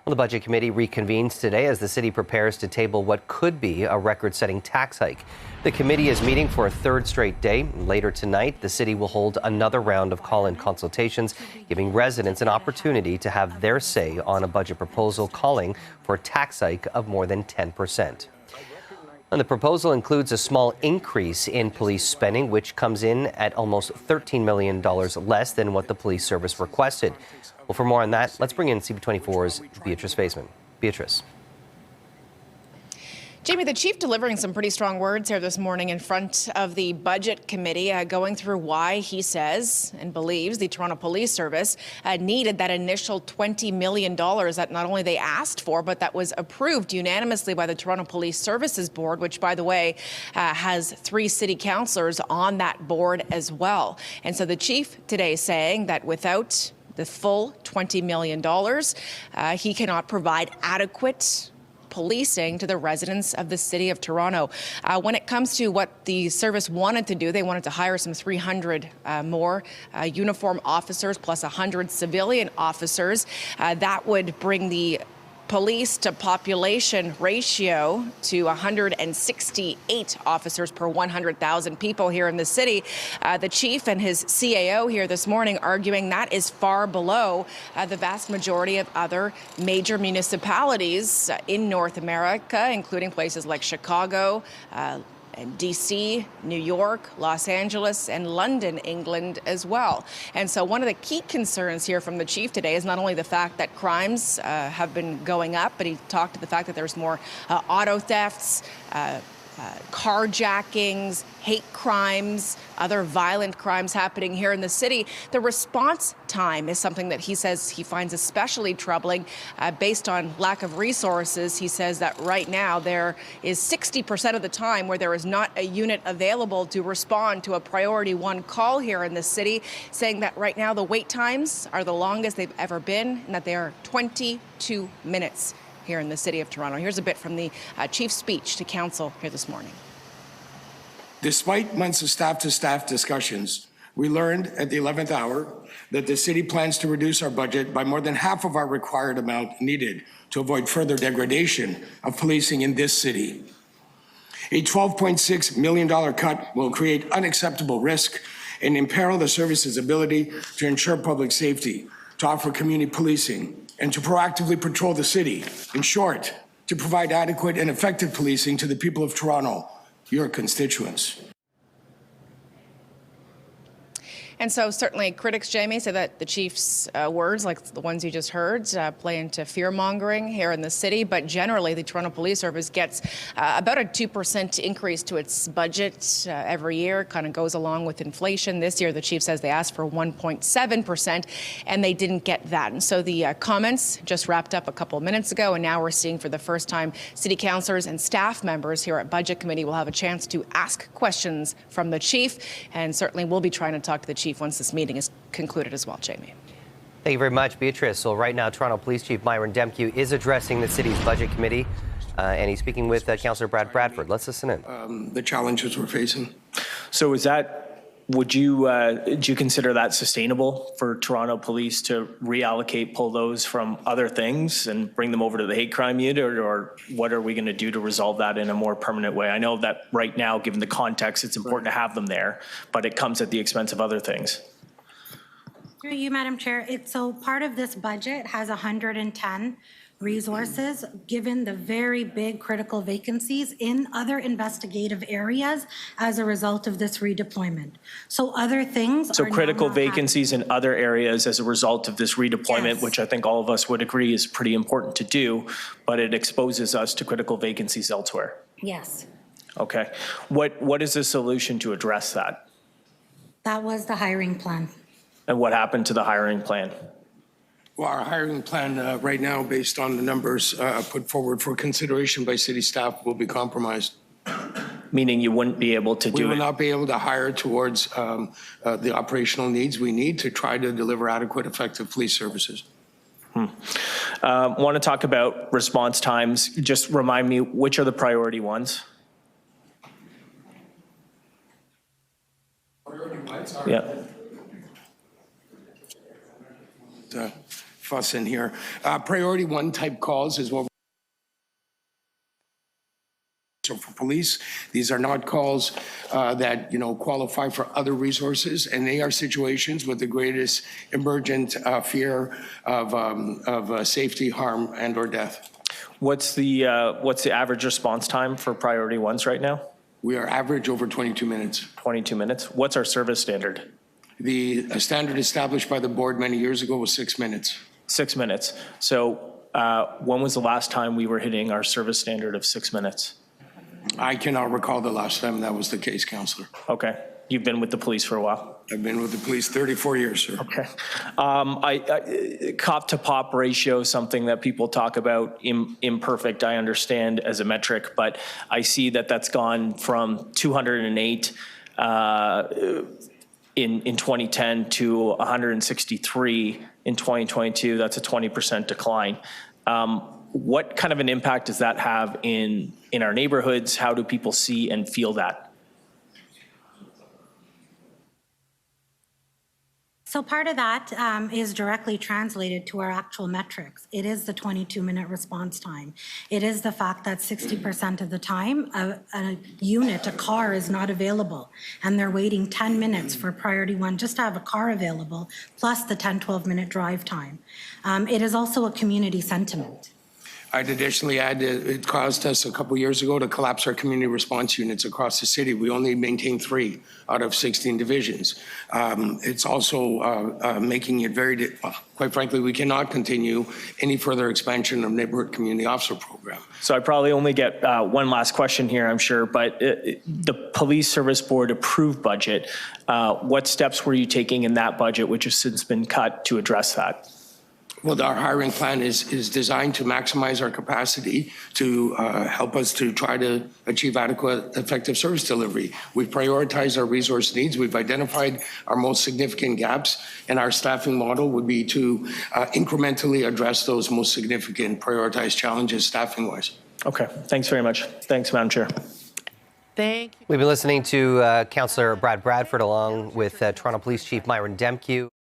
Well, the Budget Committee reconvenes today as the city prepares to table what could be a record-setting tax hike. The committee is meeting for a third straight day. Later tonight, the city will hold another round of call-in consultations, giving residents an opportunity to have their say on a budget proposal calling for a tax hike of more than 10%. And the proposal includes a small increase in police spending, which comes in at almost $13 million less than what the police service requested. Well, for more on that, let's bring in CP24's Beatrice Faisman. Beatrice. Jamie, the chief delivering some pretty strong words here this morning in front of the Budget Committee, going through why he says and believes the Toronto Police Service needed that initial $20 million that not only they asked for, but that was approved unanimously by the Toronto Police Services Board, which, by the way, has 3 city councillors on that board as well. And so the chief today saying that without the full $20 million, he cannot provide adequate policing to the residents of the city of Toronto. When it comes to what the service wanted to do, they wanted to hire some 300 more uniform officers plus 100 civilian officers. That would bring the police to population ratio to 168 officers per 100,000 people here in the city. The chief and his CAO here this morning arguing that is far below the vast majority of other major municipalities in North America, including places like Chicago, and D.C., New York, Los Angeles, and London, England as well. And so one of the key concerns here from the chief today is not only the fact that crimes have been going up, but he talked to the fact that there's more auto thefts, carjackings, hate crimes, other violent crimes happening here in the city. The response time is something that he says he finds especially troubling based on lack of resources. He says that right now there is 60% of the time where there is not a unit available to respond to a priority 1 call here in the city, saying that right now the wait times are the longest they've ever been and that they are 22 minutes here in the city of Toronto. Here's a bit from the chief's speech to council here this morning. Despite months of staff-to-staff discussions, we learned at the 11th hour that the city plans to reduce our budget by more than half of our required amount needed to avoid further degradation of policing in this city. A $12.6 million cut will create unacceptable risk and imperil the service's ability to ensure public safety, to offer community policing, and to proactively patrol the city. In short, to provide adequate and effective policing to the people of Toronto, your constituents. And so certainly critics, Jamie, say that the chief's words, like the ones you just heard, play into fear-mongering here in the city. But generally, the Toronto Police Service gets about a 2% increase to its budget every year, kind of goes along with inflation. This year, the chief says they asked for 1.7%, and they didn't get that. And so the comments just wrapped up a couple of minutes ago, and now we're seeing for the first time city councillors and staff members here at Budget Committee will have a chance to ask questions from the chief, and certainly we'll be trying to talk to the chief once this meeting is concluded as well, Jamie. Thank you very much, Beatrice. So right now, Toronto Police Chief Myron Demkiw is addressing the city's Budget Committee, and he's speaking with Councillor Brad Bradford. Let's listen in. The challenges we're facing. So is that, do you consider that sustainable for Toronto Police to reallocate, pull those from other things and bring them over to the hate crime unit, or what are we going to do to resolve that in a more permanent way? I know that right now, given the context, it's important to have them there, but it comes at the expense of other things. Through you, Madam Chair. So part of this budget has 110 resources, given the very big critical vacancies in other investigative areas as a result of this redeployment. So other things So critical vacancies in other areas as a result of this redeployment, yes, which I think all of us would agree is pretty important to do, but it exposes us to critical vacancies elsewhere. Yes. Okay. What is the solution to address that? That was the hiring plan. And what happened to the hiring plan? Well, our hiring plan right now, based on the numbers put forward for consideration by city staff, will be compromised. Meaning you wouldn't be able to do it? We will not be able to hire towards the operational needs we need to try to deliver adequate, effective police services. Want to talk about response times. Just remind me, which are the priority ones? Priority ones are fuss in here. Priority 1 type calls is what. So for police, these are not calls that, qualify for other resources, and they are situations with the greatest emergent fear of safety, harm, and or death. What's the average response time for priority ones right now? We are average over 22 minutes. 22 minutes. What's our service standard? The standard established by the board many years ago was 6 minutes. 6 minutes. So when was the last time we were hitting our service standard of 6 minutes? I cannot recall the last time that was the case, Councillor. Okay. You've been with the police for a while. I've been with the police 34 years, sir. Okay. Cop to pop ratio, something that people talk about, imperfect, I understand as a metric, but I see that that's gone from 208 in 2010 to 163 in 2022. That's a 20% decline. What kind of an impact does that have in our neighborhoods? How do people see and feel that? So part of that is directly translated to our actual metrics. It is the 22-minute response time. It is the fact that 60% of the time a car is not available, and they're waiting 10 minutes for priority 1 just to have a car available, plus the 10, 12-minute drive time. It is also a community sentiment. I'd additionally add that it caused us a couple years ago to collapse our community response units across the city. We only maintain 3 out of 16 divisions. It's also making it very, quite frankly, we cannot continue any further expansion of neighborhood community officer program. So I probably only get one last question here, I'm sure, but the Police Service Board approved budget. What steps were you taking in that budget, which has since been cut, to address that? Well, our hiring plan is designed to maximize our capacity to help us to try to achieve adequate, effective service delivery. We've prioritized our resource needs. We've identified our most significant gaps, and our staffing model would be to incrementally address those most significant prioritized challenges staffing-wise. Okay, thanks very much. Thanks, Madam Chair. Thank you. We've been listening to Councillor Brad Bradford along with Toronto Police Chief Myron Demkiw.